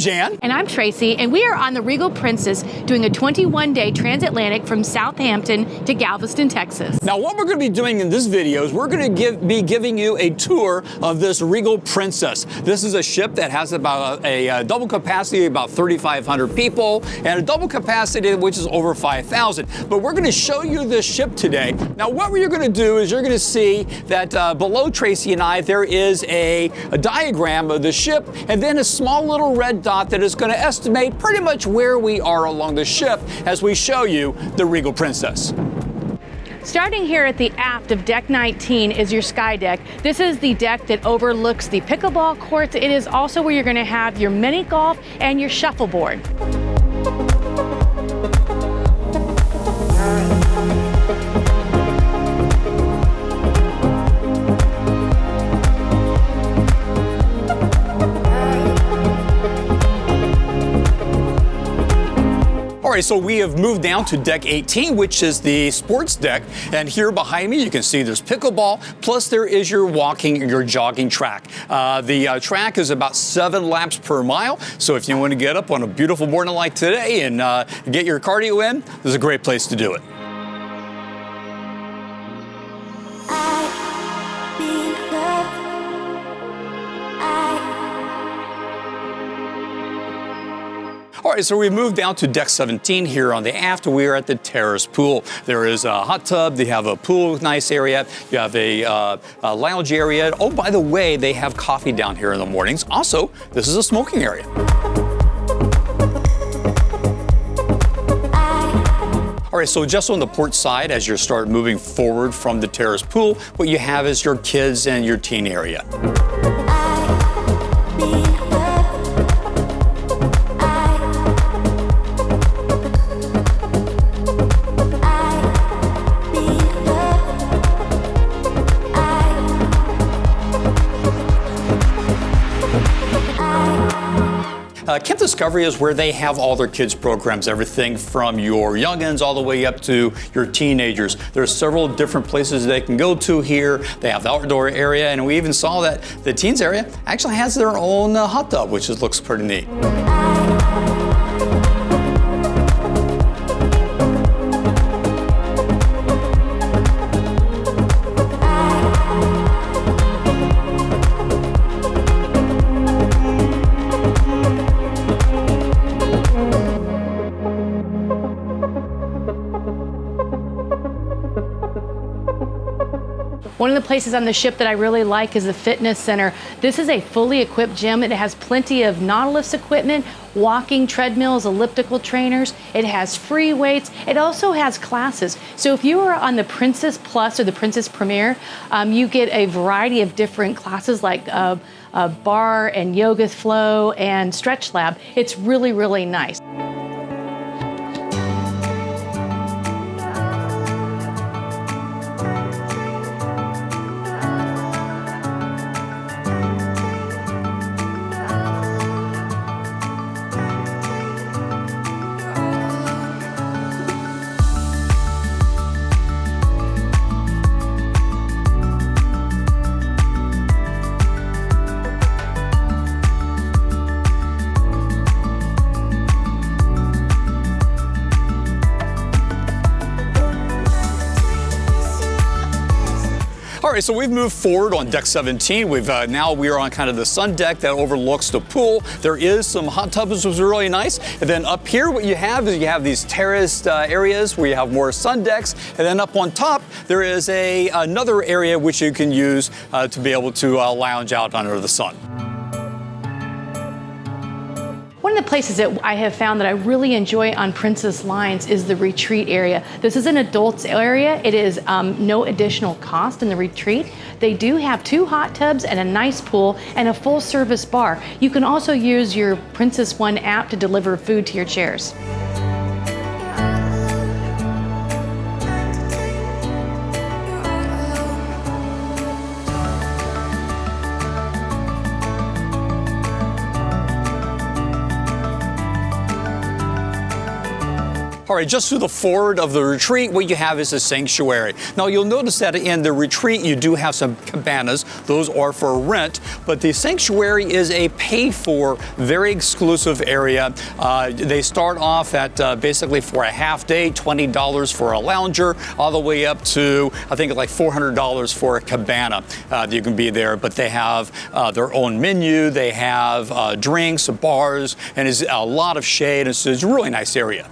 Jan. And I'm Tracy, and we are on the Regal Princess doing a 21-day transatlantic from Southampton to Galveston, Texas. Now, what we're going to be doing in this video is we're going to be giving you a tour of this Regal Princess. This is a ship that has about a double capacity of about 3,500 people and a double capacity which is over 5,000. But we're going to show you this ship today. Now, what we're going to do is you're going to see that below Tracy and I, there is a diagram of the ship and then a small little red dot that is going to estimate pretty much where we are along the ship as we show you the Regal Princess. Starting here at the aft of deck 19 is your sky deck. This is the deck that overlooks the pickleball courts. It is also where you're going to have your mini golf and your shuffleboard. All right, so we have moved down to deck 18, which is the sports deck. And here behind me, you can see there's pickleball, plus there is your walking, your jogging track. The track is about 7 laps per mile. So if you want to get up on a beautiful morning like today and get your cardio in, this is a great place to do it. All right, so we moved down to deck 17 here on the aft. We are at the Terrace pool. There is a hot tub. They have a pool, nice area. You have a lounge area. Oh, by the way, they have coffee down here in the mornings. Also, this is a smoking area. All right, so just on the port side, as you start moving forward from the Terrace pool, what you have is your kids and your teen area. Camp Discovery is where they have all their kids programs, everything from your youngins all the way up to your teenagers. There's several different places they can go to here. They have the outdoor area, and we even saw that the teens area actually has their own hot tub, which looks pretty neat. One of the places on the ship that I really like is the fitness center. This is a fully equipped gym. It has plenty of Nautilus equipment, walking treadmills, elliptical trainers. It has free weights. It also has classes. So if you are on the Princess Plus or the Princess Premier, you get a variety of different classes like bar and yoga flow and stretch lab. It's really, really nice. All right, so we've moved forward on deck 17. Now we are on kind of the sun deck that overlooks the pool. There is some hot tubs, which was really nice. And then up here, what you have is you have these terraced areas where you have more sun decks. And then up on top, there is another area which you can use to be able to lounge out under the sun. One of the places that I have found that I really enjoy on Princess Lines is the retreat area. This is an adults area. It is no additional cost in the retreat. They do have 2 hot tubs and a nice pool and a full service bar. You can also use your Princess One app to deliver food to your chairs. All right, just to the forward of the retreat, what you have is a sanctuary. Now, you'll notice that in the retreat, you do have some cabanas. Those are for rent, but the sanctuary is a paid-for, very exclusive area. They start off at basically for a half day, $20 for a lounger, all the way up to, I think, like $400 for a cabana. You can be there, but they have their own menu. They have drinks, bars, and it's a lot of shade. It's a really nice area.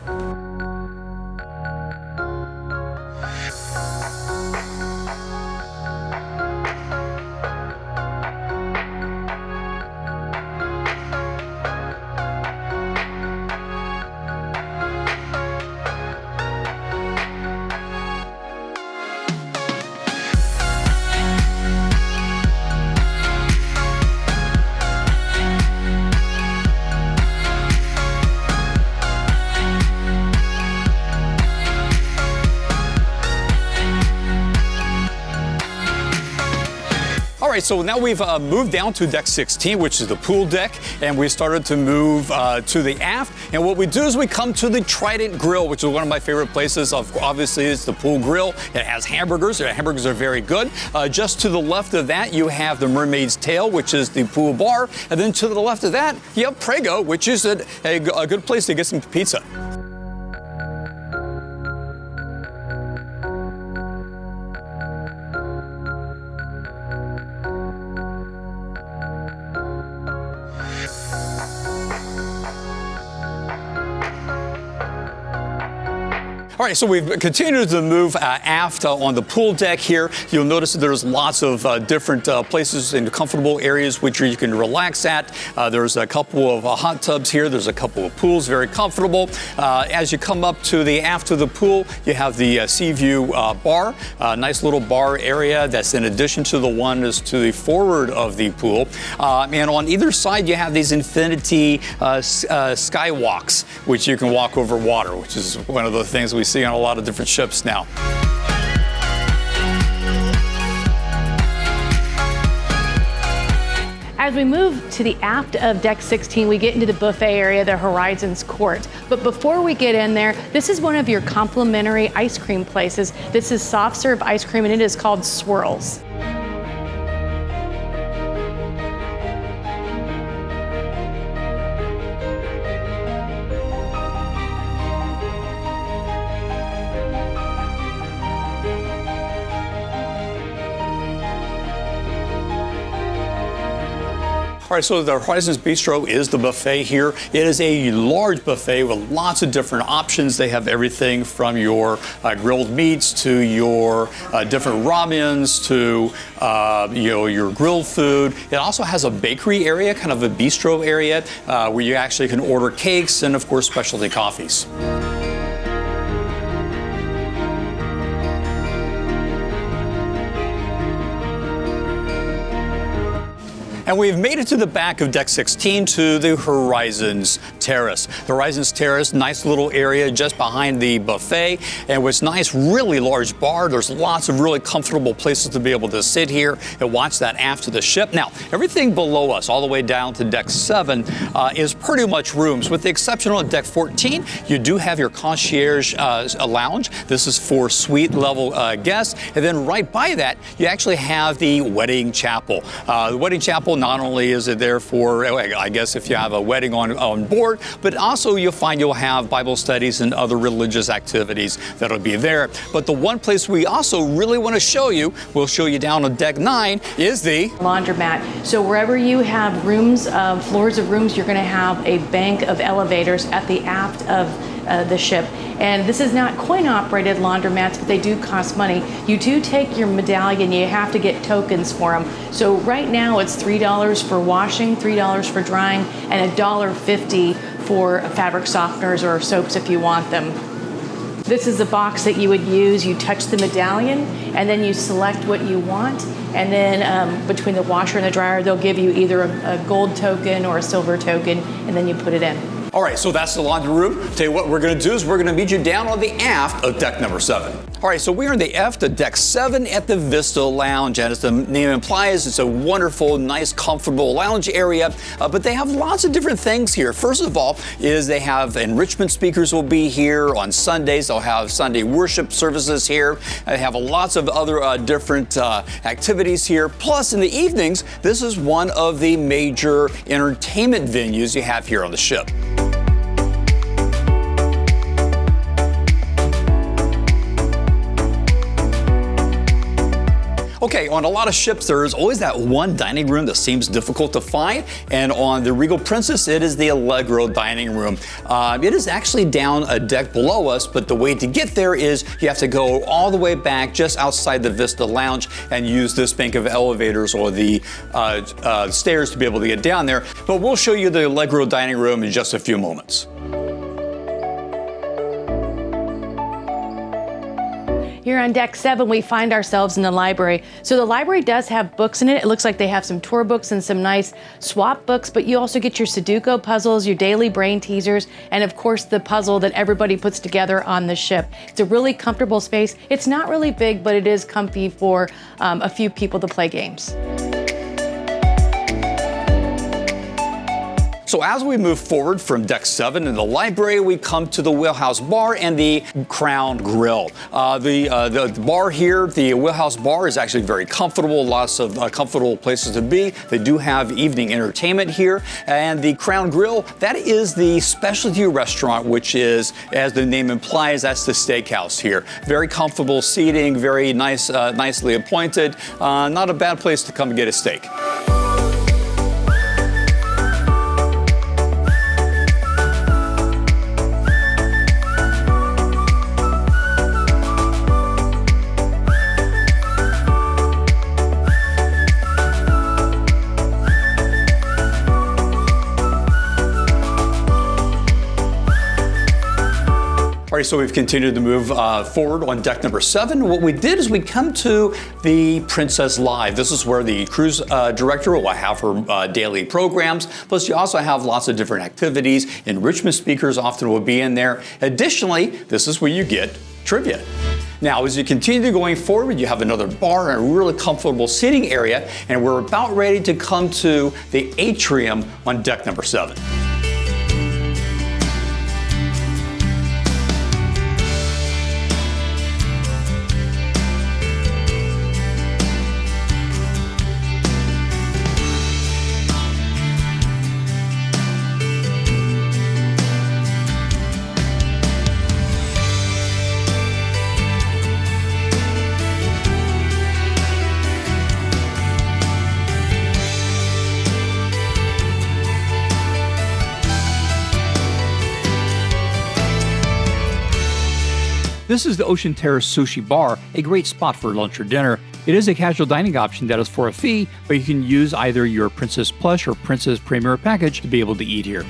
All right, so now we've moved down to deck 16, which is the pool deck, and we started to move to the aft. And what we do is we come to the Trident Grill, which is one of my favorite places. Obviously, it's the pool grill. It has hamburgers. The hamburgers are very good. Just to the left of that, you have the Mermaid's Tail, which is the pool bar. And then to the left of that, you have Prego, which is a good place to get some pizza. All right, so we've continued to move aft on the pool deck here. You'll notice that there's lots of different places and comfortable areas which you can relax at. There's a couple of hot tubs here. There's a couple of pools, very comfortable. As you come up to the aft of the pool, you have the SeaView bar, nice little bar area that's in addition to the one that's to the forward of the pool. And on either side, you have these infinity skywalks, which you can walk over water, which is one of the things we see on a lot of different ships now. As we move to the aft of deck 16, we get into the buffet area, the Horizons Court. But before we get in there, this is one of your complimentary ice cream places. This is soft serve ice cream, and it is called Swirls. All right, so the Horizons Bistro is the buffet here. It is a large buffet with lots of different options. They have everything from your grilled meats to your different ramens to your grilled food. It also has a bakery area, kind of a bistro area, where you actually can order cakes and, of course, specialty coffees. And we've made it to the back of deck 16 to the Horizons Terrace. The Horizons Terrace, nice little area just behind the buffet. And what's nice, really large bar. There's lots of really comfortable places to be able to sit here and watch that after the ship. Now, everything below us, all the way down to deck 7, is pretty much rooms. With the exception of deck 14, you do have your Concierge lounge. This is for suite level guests. And then right by that, you actually have the wedding chapel. The wedding chapel, not only is it there for, I guess, if you have a wedding on board, but also you'll find you'll have Bible studies and other religious activities that'll be there. But the one place we also really want to show you, we'll show you down on deck 9, is the laundromat. So wherever you have rooms, floors of rooms, you're going to have a bank of elevators at the aft of the ship. And this is not coin-operated laundromats, but they do cost money. You do take your medallion, you have to get tokens for them. So right now it's $3 for washing, $3 for drying, and $1.50 for fabric softeners or soaps if you want them. This is the box that you would use. You touch the medallion, and then you select what you want. And then between the washer and the dryer, they'll give you either a gold token or a silver token, and then you put it in. All right, so that's the laundry room. Tell you what we're going to do is we're going to meet you down on the aft of deck number 7. All right, so we're in the F to deck 7 at the Vista Lounge, and as the name implies, it's a wonderful, nice, comfortable lounge area, but they have lots of different things here. First of all is they have enrichment speakers will be here on Sundays. They'll have Sunday worship services here. They have lots of other different activities here. Plus, in the evenings, this is one of the major entertainment venues you have here on the ship. Okay, on a lot of ships, there is always that one dining room that seems difficult to find, and on the Regal Princess, it is the Allegro dining room. It is actually down a deck below us, but the way to get there is you have to go all the way back just outside the Vista Lounge and use this bank of elevators or the stairs to be able to get down there. But we'll show you the Allegro dining room in just a few moments. Here on deck 7, we find ourselves in the library. So the library does have books in it. It looks like they have some tour books and some nice swap books, but you also get your Sudoku puzzles, your daily brain teasers, and of course the puzzle that everybody puts together on the ship. It's a really comfortable space. It's not really big, but it is comfy for a few people to play games. So as we move forward from deck 7 in the library, we come to the Wheelhouse Bar and the Crown Grill. The bar here, the Wheelhouse Bar, is actually very comfortable, lots of comfortable places to be. They do have evening entertainment here. And the Crown Grill, that is the specialty restaurant, which is, as the name implies, that's the steakhouse here. Very comfortable seating, very nice, nicely appointed. Not a bad place to come get a steak. All right, so we've continued to move forward on deck number 7. What we did is we come to the Princess Live. This is where the cruise director will have her daily programs. Plus, you also have lots of different activities. Enrichment speakers often will be in there. Additionally, this is where you get trivia. Now, as you continue going forward, you have another bar and a really comfortable seating area, and we're about ready to come to the atrium on deck number 7. This is the Ocean Terrace Sushi Bar, a great spot for lunch or dinner. It is a casual dining option that is for a fee, but you can use either your Princess Plush or Princess Premier package to be able to eat here.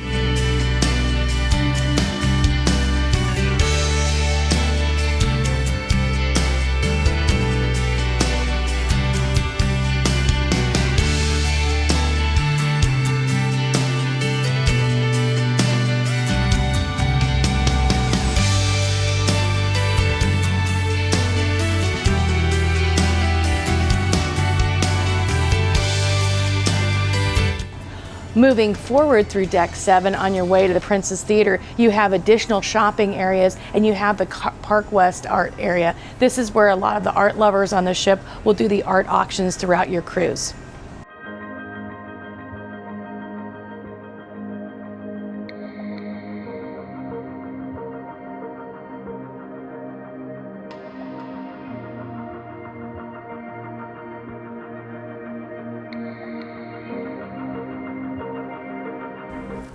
Moving forward through deck 7 on your way to the Princess Theater, you have additional shopping areas and you have the Park West art area. This is where a lot of the art lovers on the ship will do the art auctions throughout your cruise.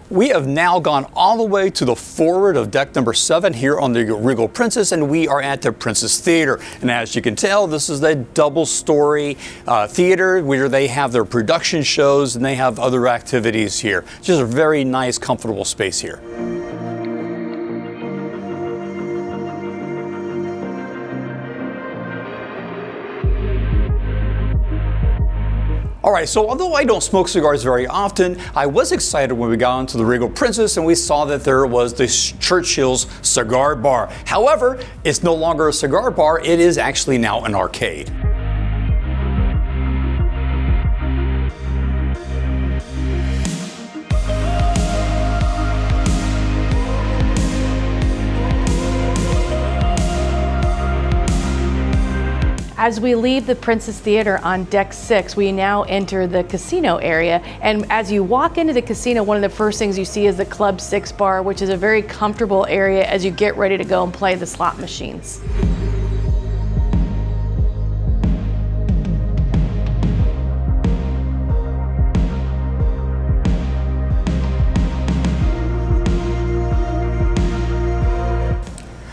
We have now gone all the way to the forward of deck number 7 here on the Regal Princess, and we are at the Princess Theater. And as you can tell, this is a double-story theater where they have their production shows and they have other activities here. Just a very nice, comfortable space here. All right, so although I don't smoke cigars very often, I was excited when we got onto the Regal Princess and we saw that there was this Churchill's cigar bar. However, it's no longer a cigar bar, it is actually now an arcade. As we leave the Princess Theater on deck 6, we now enter the casino area. And as you walk into the casino, one of the first things you see is the Club 6 bar, which is a very comfortable area as you get ready to go and play the slot machines.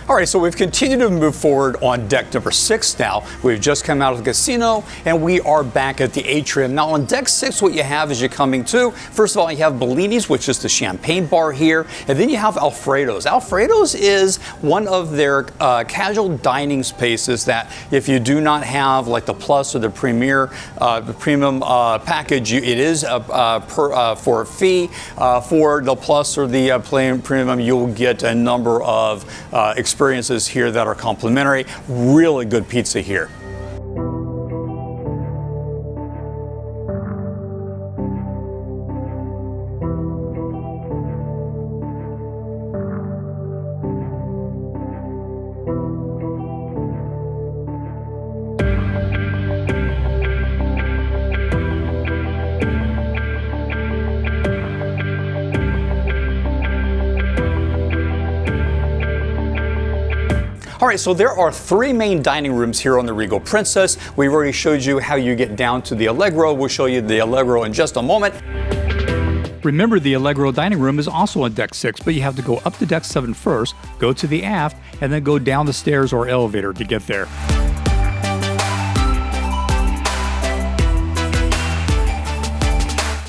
All right, so we've continued to move forward on deck number 6 now. We've just come out of the casino and we are back at the atrium. Now on deck 6, what you have as you're coming to, first of all, you have Bellini's, which is the champagne bar here, and then you have Alfredo's. Alfredo's is one of their casual dining spaces that if you do not have like the plus or the premium package, it is for a fee. For the plus or the premium, you'll get a number of experiences here that are complimentary. Really good pizza here. All right, so there are 3 main dining rooms here on the Regal Princess. We've already showed you how you get down to the Allegro. We'll show you the Allegro in just a moment. Remember, the Allegro dining room is also on deck 6, but you have to go up to deck 7 first, go to the aft, and then go down the stairs or elevator to get there.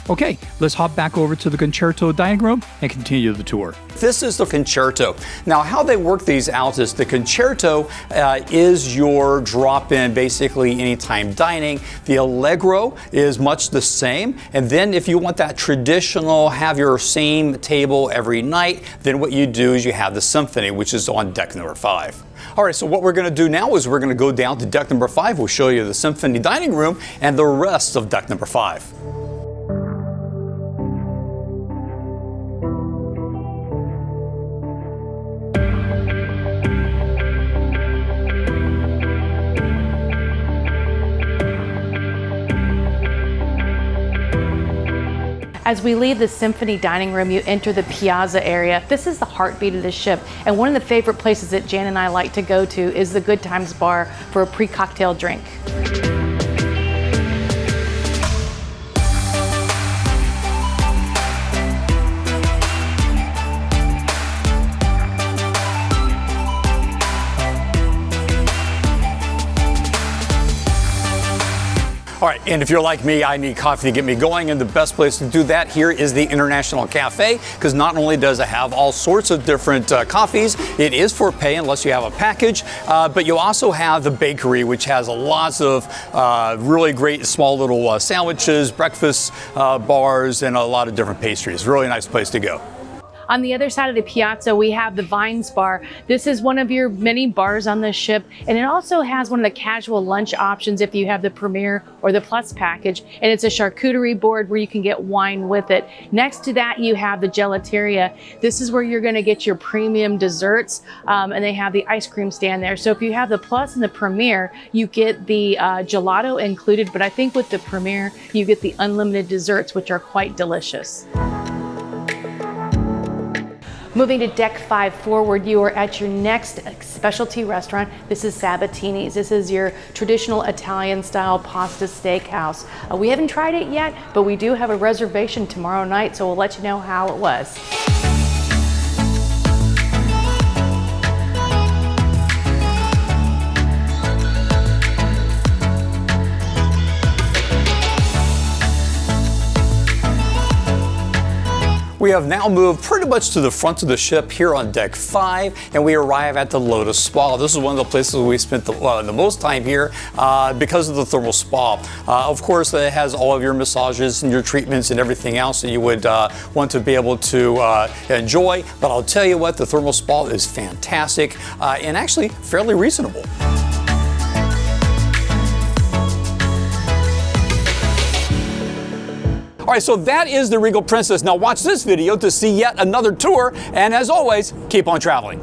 Okay, let's hop back over to the Concerto dining room and continue the tour. This is the Concerto. Now, how they work these out is the Concerto is your drop-in, basically anytime dining. The Allegro is much the same. And then if you want that traditional, have your same table every night, then what you do is you have the Symphony, which is on deck number 5. All right, so what we're going to do now is we're going to go down to deck number 5. We'll show you the Symphony dining room and the rest of deck number 5. As we leave the Symphony dining room, you enter the Piazza area. This is the heartbeat of the ship, and one of the favorite places that Jan and I like to go to is the Good Times Bar for a pre-cocktail drink. All right, and if you're like me, I need coffee to get me going, and the best place to do that here is the International Cafe, because not only does it have all sorts of different coffees, it is for pay unless you have a package, but you also have the bakery, which has lots of really great small little sandwiches, breakfast bars, and a lot of different pastries. Really nice place to go. On the other side of the Piazza, we have the Vines Bar. This is one of your many bars on the ship, and it also has one of the casual lunch options if you have the Premier or the Plus package, and it's a charcuterie board where you can get wine with it. Next to that, you have the Gelateria. This is where you're gonna get your premium desserts, and they have the ice cream stand there. So if you have the Plus and the Premier, you get the gelato included, but I think with the Premier, you get the unlimited desserts, which are quite delicious. Moving to deck 5 forward, you are at your next specialty restaurant. This is Sabatini's. This is your traditional Italian style pasta steakhouse. We haven't tried it yet, but we do have a reservation tomorrow night, so we'll let you know how it was. We have now moved pretty much to the front of the ship here on deck 5, and we arrive at the Lotus Spa. This is one of the places we spent the most time here because of the thermal spa. Of course, it has all of your massages and your treatments and everything else that you would want to be able to enjoy. But I'll tell you what, the thermal spa is fantastic and actually fairly reasonable. All right, so that is the Regal Princess. Now watch this video to see yet another tour, and as always, keep on traveling.